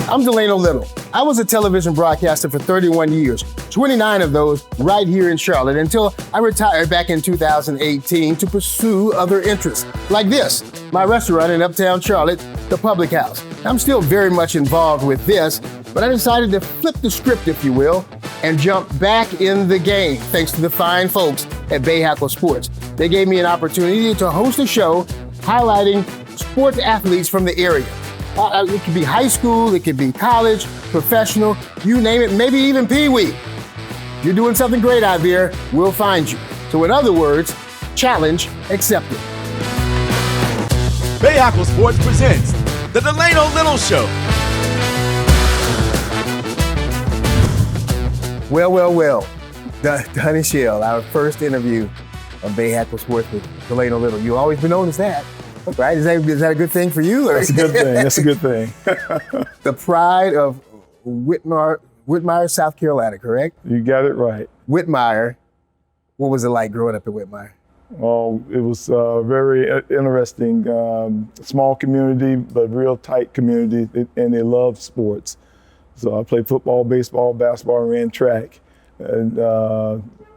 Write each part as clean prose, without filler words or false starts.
I'm Delano Little. I was a television broadcaster for 31 years, 29 of those right here in Charlotte, until I retired back in 2018 to pursue other interests, like this, my restaurant in Uptown Charlotte, the Public House. I'm still very much involved with this, but I decided to flip the script, if you will, and jump back in the game, thanks to the fine folks at Bayhackle Sports. They gave me an opportunity to host a show highlighting sports athletes from the area. It could be high school, it could be college, professional, you name it, maybe even Pee-wee. You're doing something great out there, we'll find you. So in other words, challenge accepted. Bayhackle Sports presents the Delano Little Show. Well. Donnie Shell, our first interview on Bayhackle Sports with Delano Little. You've always been known as that, right? Is that a good thing for you? Or? That's a good thing. That's a good thing. The pride of Whitmire, South Carolina, correct? You got it right. Whitmire, what was it like growing up in Whitmire? Well, it was very interesting. Small community, but real tight community, and they love sports. So I played football, baseball, basketball, and ran track. And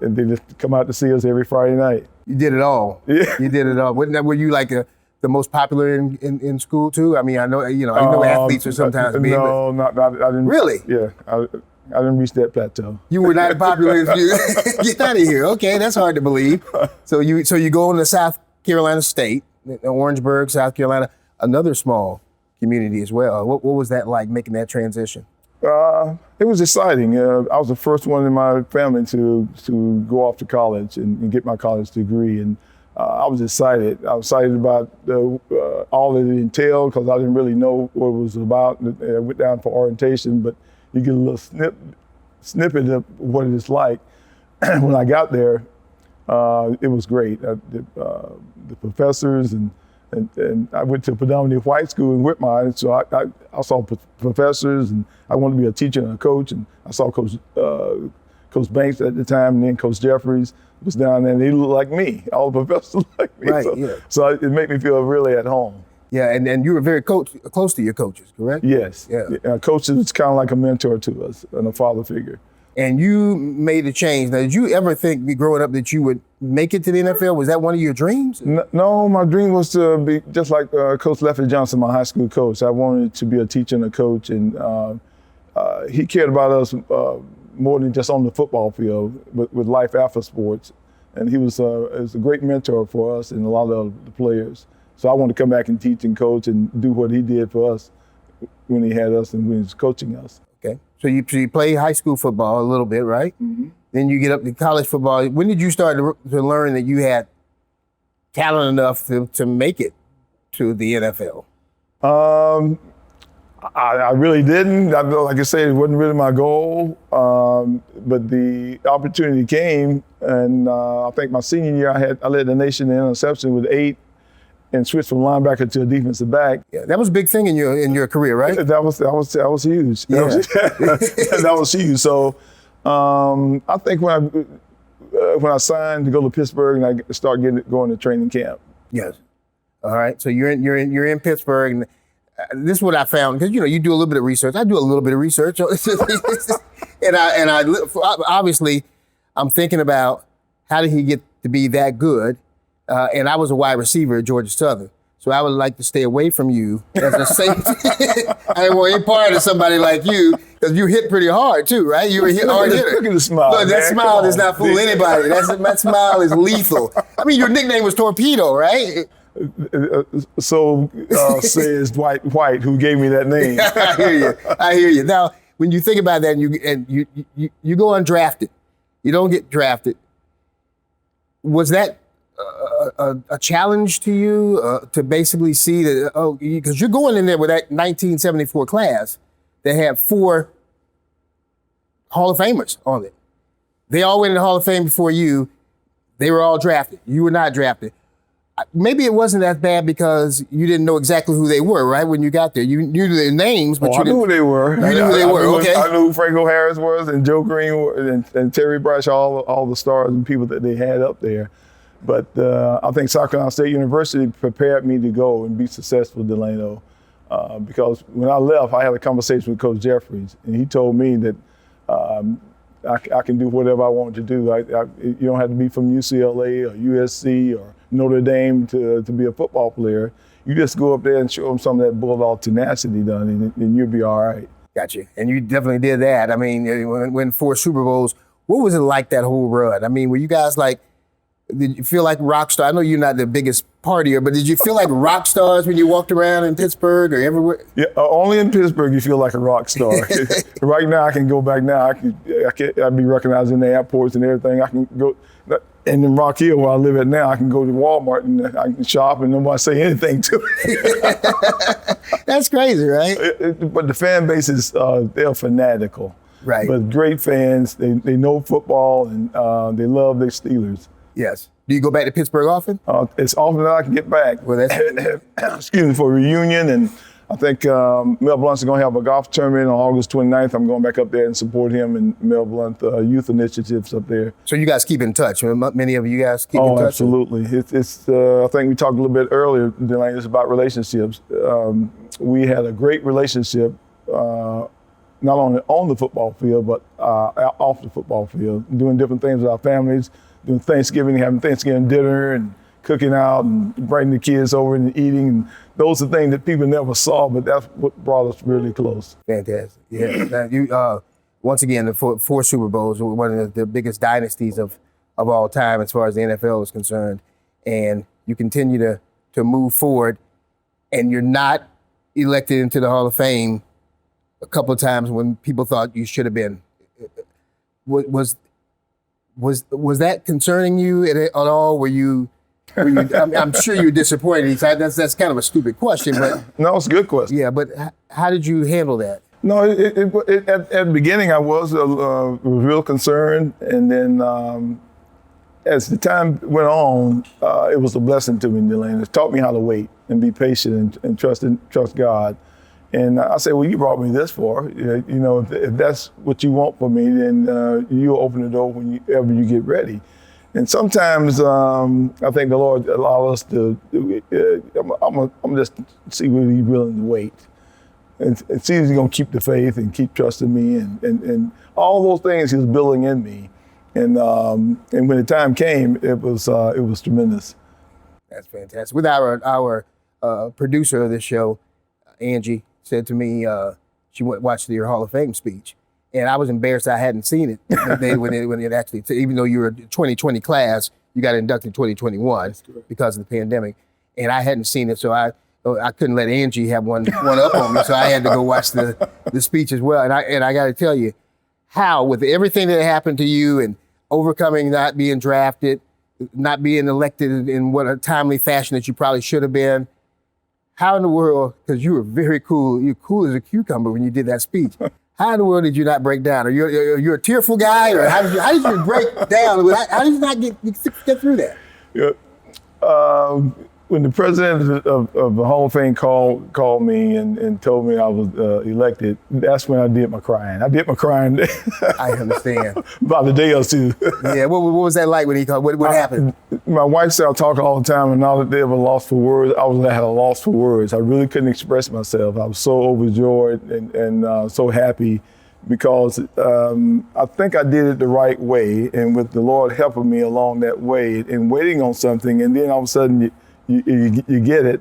they just come out to see us every Friday night. You did it all. Yeah. You did it all. Were you like the most popular in school too? I mean, I know athletes are sometimes being. No, I didn't. Really? Yeah, I didn't reach that plateau. You were not popular. Get out of here. Okay, that's hard to believe. So you go on to South Carolina State, Orangeburg, South Carolina, another small community as well. What was that like making that transition? It was exciting. I was the first one in my family to go off to college and get my college degree, and I was excited. I was excited about all that it entailed because I didn't really know what it was about. I went down for orientation, but you get a little snippet of what it is like. When I got there, it was great. The professors and I went to a predominantly white school in Whitmire, so I saw professors, and I wanted to be a teacher and a coach, and I saw Coach Banks at the time, and then Coach Jeffries was down there, and they looked like me. All the professors looked like me. Right, So it made me feel really at home. Yeah, and you were very close to your coaches, correct? Yes. Yeah. Coach is kind of like a mentor to us and a father figure. And you made a change. Now, did you ever think, growing up, that you would make it to the NFL? Was that one of your dreams? No, my dream was to be just like Coach Leffie Johnson, my high school coach. I wanted to be a teacher and a coach, and he cared about us more than just on the football field, with life after sports. And he was a great mentor for us and a lot of the players. So I wanted to come back and teach and coach and do what he did for us when he had us and when he was coaching us. Okay. So you play high school football a little bit, right? Mm-hmm. Then you get up to college football. When did you start to learn that you had talent enough to make it to the NFL? I really didn't. Like I said, it wasn't really my goal. But the opportunity came, and I think my senior year, I led the nation in interception with 8. And switched from linebacker to a defensive back. Yeah, that was a big thing in your career, right? That was huge. Yeah. That was huge. So I think when I signed to go to Pittsburgh and I started going to training camp. Yes. All right. So you're in Pittsburgh, and this is what I found, because you do a little bit of research. I do a little bit of research, and I obviously I'm thinking about how did he get to be that good. And I was a wide receiver at Georgia Southern, so I would like to stay away from you as a safety. I didn't want any part of somebody like you, because you hit pretty hard too, right? You were a hard hitter. Look at the smile. Look, that smile does not fool anybody. That smile is lethal. I mean, your nickname was Torpedo, right? So says Dwight White, who gave me that name. I hear you. Now, when you think about that, and you go undrafted, you don't get drafted. Was that a challenge to you to basically see that, because you're going in there with that 1974 class that had 4 Hall of Famers on it. They all went in the Hall of Fame before you. They were all drafted. You were not drafted. Maybe it wasn't that bad because you didn't know exactly who they were, right? When you got there, you knew their names, but I knew who they were. You knew who they were. Okay. I knew who Franco Harris was, and Joe Green, and Terry Bradshaw, all the stars and people that they had up there. But I think South Carolina State University prepared me to go and be successful, Delano. because when I left, I had a conversation with Coach Jeffries, and he told me that I can do whatever I want to do. You don't have to be from UCLA or USC or Notre Dame to be a football player. You just go up there and show them some of that bulldog tenacity done, and you'll be all right. Gotcha. And you definitely did that. I mean, when 4 Super Bowls, what was it like that whole run? I mean, were you guys like, did you feel like rock stars? I know you're not the biggest partier, but did you feel like rock stars when you walked around in Pittsburgh or everywhere? Yeah, only in Pittsburgh you feel like a rock star. Right now, I can go back now. I'd be recognized in the airports and everything. I can go, and in Rock Hill, where I live at now, I can go to Walmart and I can shop and nobody say anything to me. That's crazy, right? But the fan base is, they're fanatical. Right. But great fans. They know football and they love their Steelers. Yes. Do you go back to Pittsburgh often? It's often that I can get back. Well, that's excuse me, for a reunion. And I think Mel Blount's going to have a golf tournament on August 29th. I'm going back up there and support him and Mel Blount youth initiatives up there. So you guys keep in touch? Many of you guys keep in touch? Oh, absolutely. It's I think we talked a little bit earlier, Delano, it's about relationships. We had a great relationship, not only on the football field, but off the football field, doing different things with our families, doing Thanksgiving, having Thanksgiving dinner and cooking out and bringing the kids over and eating. And those are things that people never saw, but that's what brought us really close. Fantastic. Yeah. Now you, once again, the 4 Super Bowls were one of the biggest dynasties of all time as far as the NFL is concerned. And you continue to move forward, and you're not elected into the Hall of Fame a couple of times when people thought you should have been. Was that concerning you at all? Were you I'm sure you were disappointed. That's kind of a stupid question, but no, it's a good question. Yeah, but how did you handle that? No, at the beginning I was real concerned, and then as the time went on, it was a blessing to me, Delano. It taught me how to wait and be patient and trust God. And I said, well, you brought me this far. You know, if that's what you want for me, then you'll open the door whenever you get ready. And sometimes I think the Lord allows us to. I'm just see whether He's willing to wait, and see if He's going to keep the faith and keep trusting me, and all those things He was building in me. And when the time came, it was tremendous. That's fantastic. With our producer of this show, Angie, said to me she watched your Hall of Fame speech, and I was embarrassed I hadn't seen it when it actually, even though you were a 2020 class, you got inducted in 2021 because of the pandemic, and I hadn't seen it, so I couldn't let Angie have one up on me, so I had to go watch the speech as well. And I got to tell you, how with everything that happened to you and overcoming not being drafted, not being elected in what a timely fashion that you probably should have been. How in the world, because you were very cool, you're cool as a cucumber when you did that speech. How in the world did you not break down? Are you a tearful guy, or how did you break down? How did you not get through that? Yeah. When the president of the Hall of Fame called me and told me I was elected, that's when I did my crying. I did my crying. I understand. About a day or two. Yeah, what was that like when he called? What happened? My wife said I talk all the time, and all that they were lost for words. I had a loss for words. I really couldn't express myself. I was so overjoyed and so happy because I think I did it the right way, and with the Lord helping me along that way and waiting on something, and then all of a sudden you get it.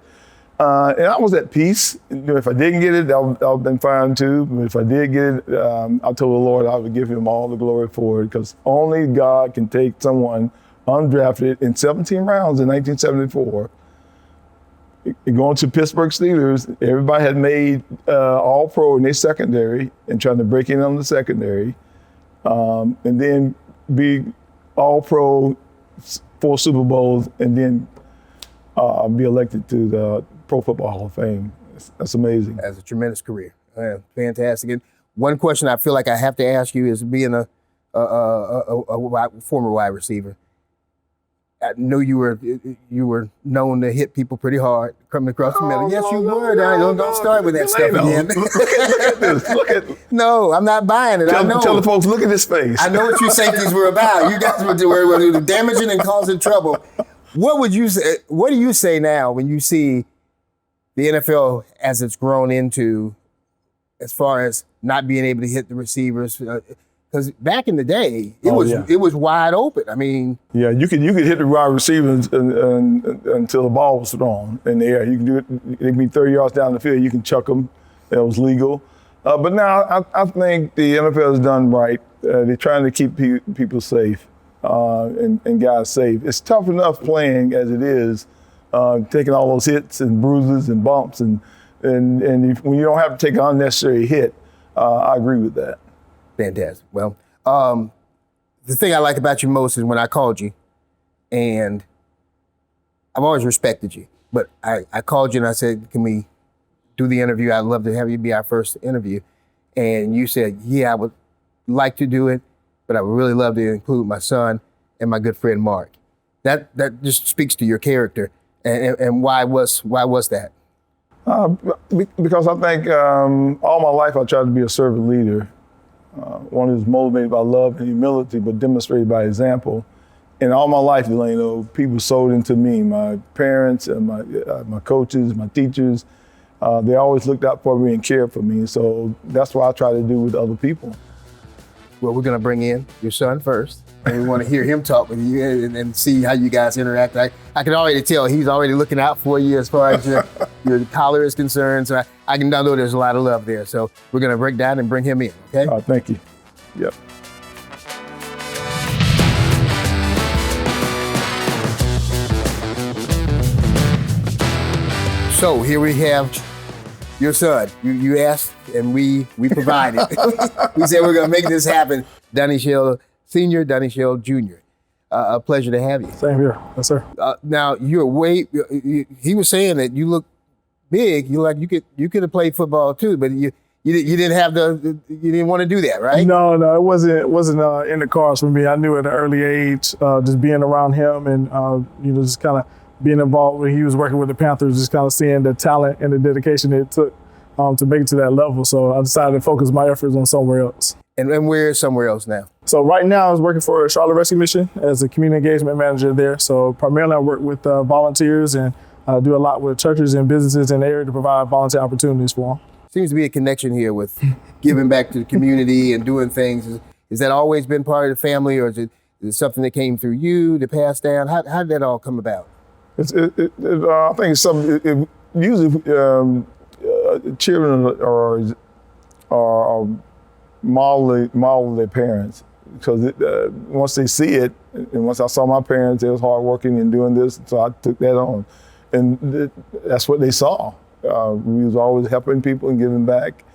And I was at peace. If I didn't get it, I would have been fine too. But if I did get it, I told the Lord I would give Him all the glory for it, because only God can take someone undrafted in 17 rounds in 1974, going to Pittsburgh Steelers. Everybody had made All-Pro in their secondary and trying to break in on the secondary, and then be All-Pro 4 Super Bowls, and then be elected to the Pro Football Hall of Fame. That's amazing. That's a tremendous career. Fantastic. And one question I feel like I have to ask you is, being a former wide receiver, I know you were known to hit people pretty hard coming across the middle. Yes, you were. Don't start with that stuff again. Look at this. No, I'm not buying it. I know. Tell the folks, look at this face. I know what you safeties were about. You guys were damaging and causing trouble. What would you say? What do you say now when you see the NFL as it's grown into, as far as not being able to hit the receivers? Because back in the day, it was wide open. I mean, yeah, you could hit the wide receivers until the ball was thrown in the air. You can do it. It can be 30 yards down the field. You can chuck them. It was legal. But now I think the NFL has done right. They're trying to keep people safe and guys safe. It's tough enough playing as it is, taking all those hits and bruises and bumps, and when you don't have to take an unnecessary hit, I agree with that. Fantastic. Well, the thing I like about you most is when I called you, and I've always respected you, but I called you and I said, can we do the interview? I'd love to have you be our first interview. And you said, yeah, I would like to do it, but I would really love to include my son and my good friend Mark. That just speaks to your character. And why was that? Because I think all my life I tried to be a servant leader, one who's motivated by love and humility, but demonstrated by example. And all my life, Delano, people sold into me, my parents and my coaches, my teachers. They always looked out for me and cared for me. So that's what I try to do with other people. Well, we're going to bring in your son first, and we want to hear him talk with you and see how you guys interact. I can already tell he's already looking out for you as far as your collar is concerned. So I can know there's a lot of love there. So we're going to break down and bring him in, okay? Thank you. Yep. So here we have your son. You asked and we provided. We said we're gonna make this happen. Donnie Shell Sr., Donnie Shell Jr. A pleasure to have you. Same here, yes sir. Now he was saying that you look big. You could have played football too, but you didn't have you didn't want to do that, right? No, it wasn't in the cards for me. I knew at an early age, just being around him and just kind of being involved when he was working with the Panthers, just kind of seeing the talent and the dedication it took to make it to that level. So I decided to focus my efforts on somewhere else. And where is somewhere else now? So right now I was working for Charlotte Rescue Mission as a community engagement manager there. So primarily I work with volunteers and do a lot with churches and businesses in the area to provide volunteer opportunities for them. Seems to be a connection here with giving back to the community and doing things. Is that always been part of the family, or is it something that came through you to pass down? How did that all come about? I think it's something. Usually, children are model their parents, because once they see it, and once I saw my parents, they was hardworking and doing this, so I took that on, and that's what they saw. We was always helping people and giving back,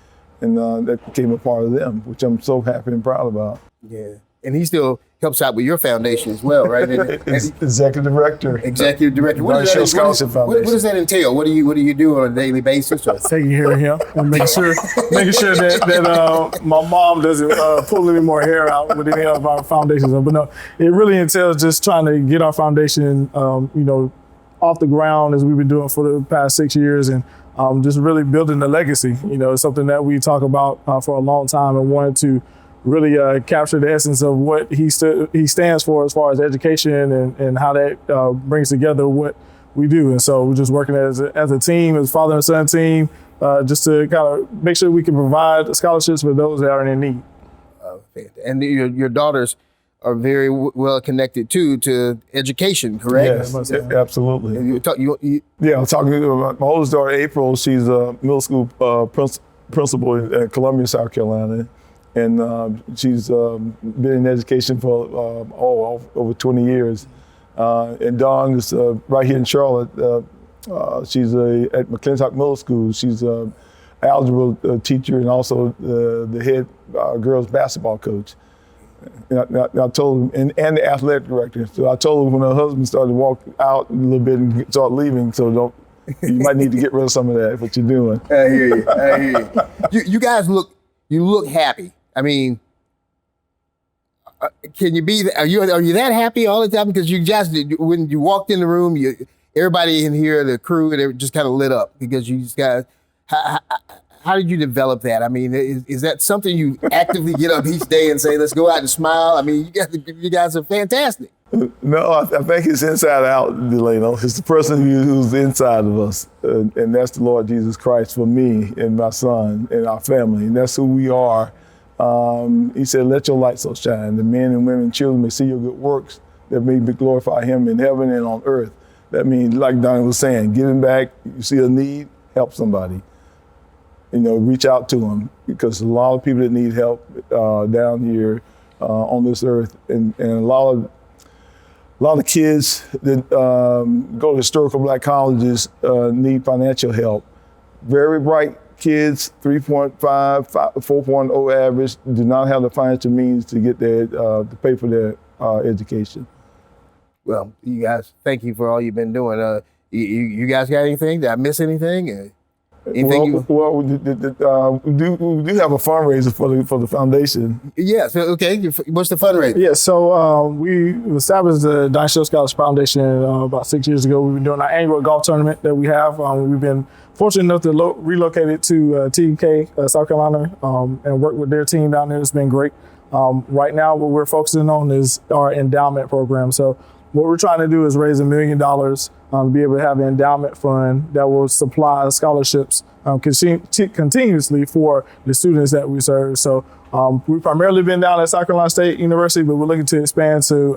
and that became a part of them, which I'm so happy and proud about. Yeah, and he still helps out with your foundation as well, right? Executive director. Executive director. Donnie Shell Sr Foundation. What does that entail? What do you do on a daily basis? Taking care of him and making sure that my mom doesn't pull any more hair out with any of our foundations. But no, it really entails just trying to get our foundation, off the ground, as we've been doing for the past 6 years, and just really building a legacy. It's something that we talk about for a long time, and wanted to really capture the essence of what he stands for as far as education and how that brings together what we do. And so we're just working as a team, as a father and son team, just to kind of make sure we can provide scholarships for those that are in need. And your daughters are very well connected too to education, correct? Yes, absolutely. I'm talking about my oldest daughter, April. She's a middle school principal in Columbia, South Carolina. And she's been in education for over 20 years. And Dawn is right here in Charlotte. She's at McClintock Middle School. She's an algebra teacher and also the head girls basketball coach. And I told her, and the athletic director. So I told her when her husband started to walk out a little bit and start leaving, so you might need to get rid of some of that, what you're doing. I hear you. You guys look happy. I mean, can you be? Are you that happy all the time? Because when you walked in the room, everybody in here, the crew, they just kind of lit up because you just got. How did you develop that? I mean, is that something you actively get up each day and say, "Let's go out and smile"? I mean, you guys are fantastic. No, I think it's inside out, Delano. It's the person who's inside of us, and that's the Lord Jesus Christ for me and my son and our family, and that's who we are. He said, let your light so shine, the men and women, children may see your good works, that may glorify him in heaven and on earth. That means, like Donnie was saying, giving back, you see a need, help somebody. Reach out to them, because a lot of people that need help down here on this earth, and a lot of kids that go to historical black colleges need financial help. Very bright kids, 3.5, 4.0 average, do not have the financial means to get to pay for their education. Well, you guys, thank you for all you've been doing. You guys got anything? Did I miss anything? We do have a fundraiser for the foundation. Yes. Okay. What's the fundraiser? Yeah. So we established the Donnie Shell Sr Foundation about 6 years ago. We've been doing our annual golf tournament that we have. We've been fortunate enough to relocate it to TK, South Carolina, and work with their team down there. It's been great. Right now, what we're focusing on is our endowment program. So what we're trying to do is raise $1 million to be able to have an endowment fund that will supply scholarships continuously for the students that we serve. So we've primarily been down at South Carolina State University, but we're looking to expand to,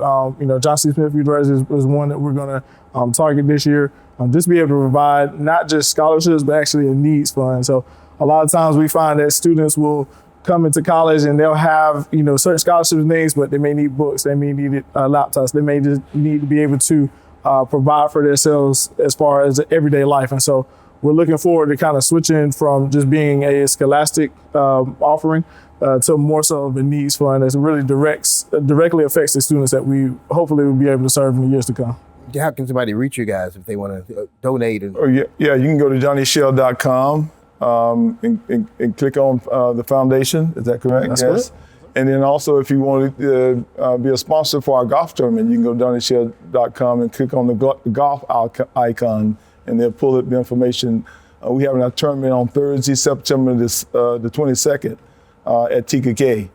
John C. Smith University is one that we're going to target this year. Just be able to provide not just scholarships, but actually a needs fund. So a lot of times we find that students will come into college and they'll have, certain scholarships and things, but they may need books, they may need laptops, they may just need to be able to provide for themselves as far as everyday life. And so we're looking forward to kind of switching from just being a scholastic offering to more so of a needs fund that really directly affects the students that we hopefully will be able to serve in the years to come. How can somebody reach you guys if they want to donate? You can go to DonnieShell.com and click on the foundation. Is that correct? That's yes. correct. And then also, if you want to be a sponsor for our golf tournament, you can go to DonnieShell.com and click on the golf icon, and they'll pull up the information. We have our tournament on Thursday, September the 22nd at TKK.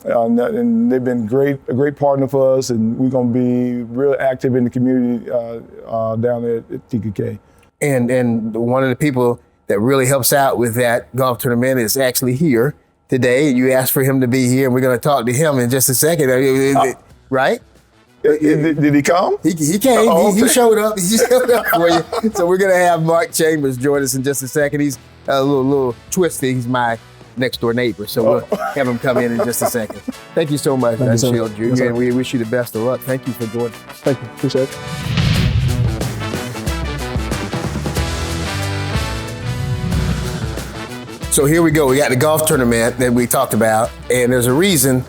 And they've been a great partner for us, and we're going to be real active in the community down there at TKK. And one of the people that really helps out with that golf tournament is actually here today. You asked for him to be here, and we're going to talk to him in just a second. Right? Did he come? He came. Oh, okay. He showed up. He showed up for you. So we're going to have Mark Chambers join us in just a second. He's a little twisty. He's my next door neighbor. So we'll have him come in just a second. Thank you so much, Donnie Shell Jr. And we wish you the best of luck. Thank you for joining us. Thank you. Appreciate it. So here we go. We got the golf tournament that we talked about, and there's a reason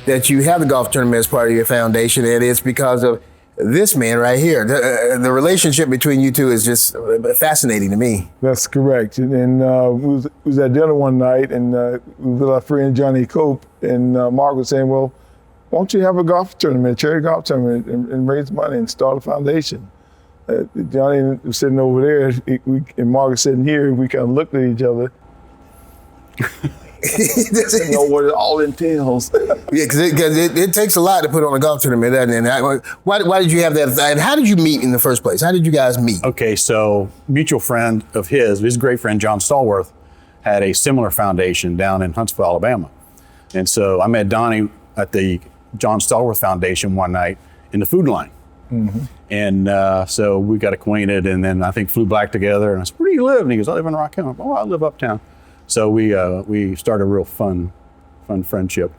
that you have the golf tournament as part of your foundation, and it's because of this man right here. The relationship between you two is just fascinating to me. That's correct. And we was at dinner one night, and we was with our friend Johnny Cope, and Mark was saying, well, why don't you have a golf tournament, charity golf tournament, and raise money and start a foundation? Johnny was sitting over there, and Mark was sitting here, and we kind of looked at each other. Doesn't know what it all entails. Yeah, because it takes a lot to put on a golf tournament, doesn't it? Why did you have that? And how did you meet in the first place? How did you guys meet? Okay, so mutual friend of his great friend John Stallworth, had a similar foundation down in Huntsville, Alabama. And so I met Donnie at the John Stallworth Foundation one night in the food line. Mm-hmm. And so we got acquainted, and then I think flew back together. And I said, where do you live? And he goes, I live in Rock County. Oh, I live uptown. So we started a real fun friendship.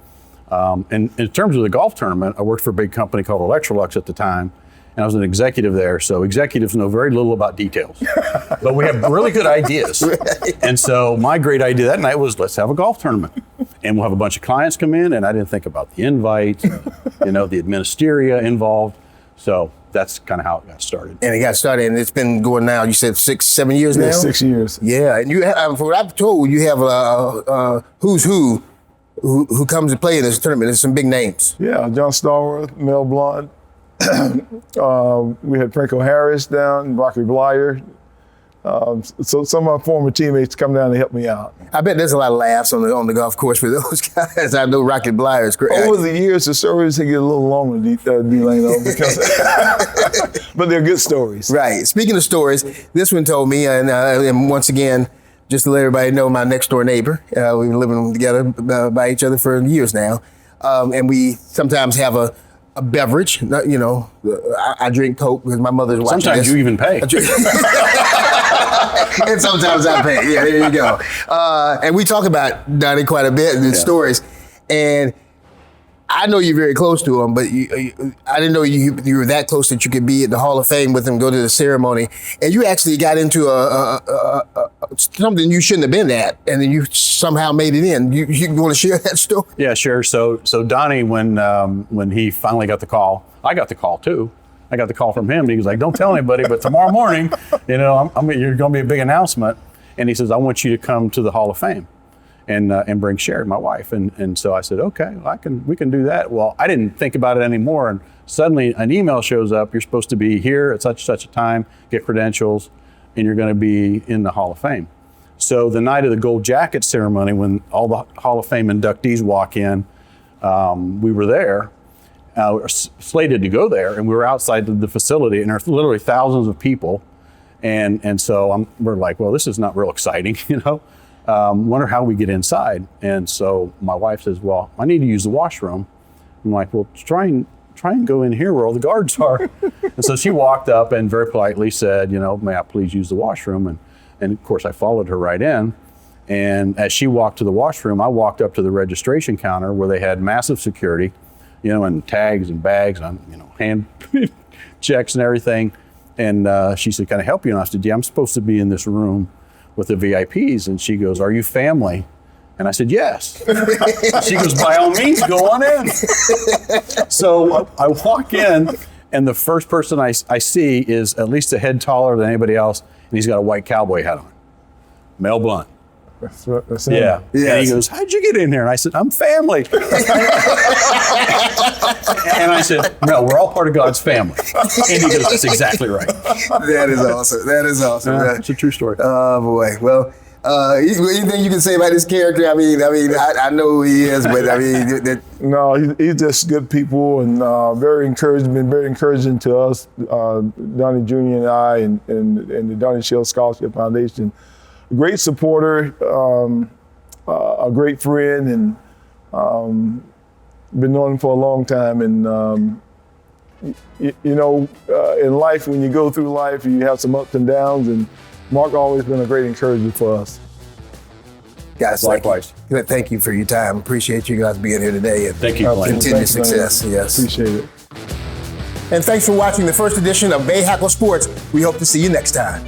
And in terms of the golf tournament, I worked for a big company called Electrolux at the time, and I was an executive there. So executives know very little about details, but we have really good ideas. And so my great idea that night was, let's have a golf tournament, and we'll have a bunch of clients come in. And I didn't think about the invites, the administria involved. So that's kind of how it got started. And it got started, and it's been going now, you said 6-7 years now? 6 years. Yeah, and you have, from what I've told, you have who's who comes to play in this tournament. There's some big names. Yeah, John Stallworth, Mel Blunt. We had Franco Harris down, Broccoli Blyer. So some of my former teammates come down to help me out. I bet there's a lot of laughs on the golf course for those guys. I know Rocket Blyer is great. Over the years, the stories get a little longer, Delano, because but they're good stories. Right. Speaking of stories, this one told me, and once again, just to let everybody know, my next door neighbor. We've been living together by each other for years now, and we sometimes have a beverage. You know, I drink Coke because my mother's watching. Sometimes you even pay. And sometimes I pay. Yeah, there you go. And we talk about Donnie quite a bit in the stories, and I know you're very close to him, but I didn't know you were that close that you could be at the Hall of Fame with him, go to the ceremony, and you actually got into something you shouldn't have been at, and then you somehow made it in. You want to share that story? Yeah, sure. So Donnie, when he finally got the call, I got the call too. I got the call from him, and he was like, "Don't tell anybody, but tomorrow morning, you know, you're going to be a big announcement." And he says, "I want you to come to the Hall of Fame and bring Sherry, my wife." And so I said, "Okay, well, we can do that." Well, I didn't think about it anymore, and suddenly an email shows up. You're supposed to be here at such a time, get credentials, and you're going to be in the Hall of Fame. So the night of the gold jacket ceremony, when all the Hall of Fame inductees walk in, we were there. We're slated to go there, and we were outside the facility, and there's literally thousands of people, and so we're like, well, this is not real exciting, you know. Wonder how we get inside, and so my wife says, well, I need to use the washroom. I'm like, well, try and go in here where all the guards are. And so she walked up and very politely said, you know, may I please use the washroom, and of course I followed her right in. And as she walked to the washroom, I walked up to the registration counter where they had massive security, you know, and tags and bags and, you know, hand checks and everything. And she said, "Can I help you?" And I said, "Yeah, I'm supposed to be in this room with the VIPs." And she goes, "Are you family?" And I said, "Yes." She goes, "By all means, go on in." So I walk in, and the first person I see is at least a head taller than anybody else, and he's got a white cowboy hat on. Mel Blunt. That's it. Yeah. Yes. And he goes, "How'd you get in here?" And I said, "I'm family." And I said, "No, we're all part of God's family." And he goes, "That's exactly right." That is awesome. That is awesome. It's a true story. Oh boy. Well, anything you can say about this character? I mean, I know who he is, but I mean, No, he's just good people and very encouraging to us, Donnie Jr. and I, and the Donnie Shell Scholarship Foundation. Great supporter, a great friend, and been knowing him for a long time. And you know, in life, when you go through life, you have some ups and downs. And Mark always been a great encouragement for us. guys, Likewise. Thank you for your time. Appreciate you guys being here today. And Thank you, Blaine. continued Thanks, success. man. Yes. Appreciate it. And thanks for watching the first edition of Bay Hackle Sports. We hope to see you next time.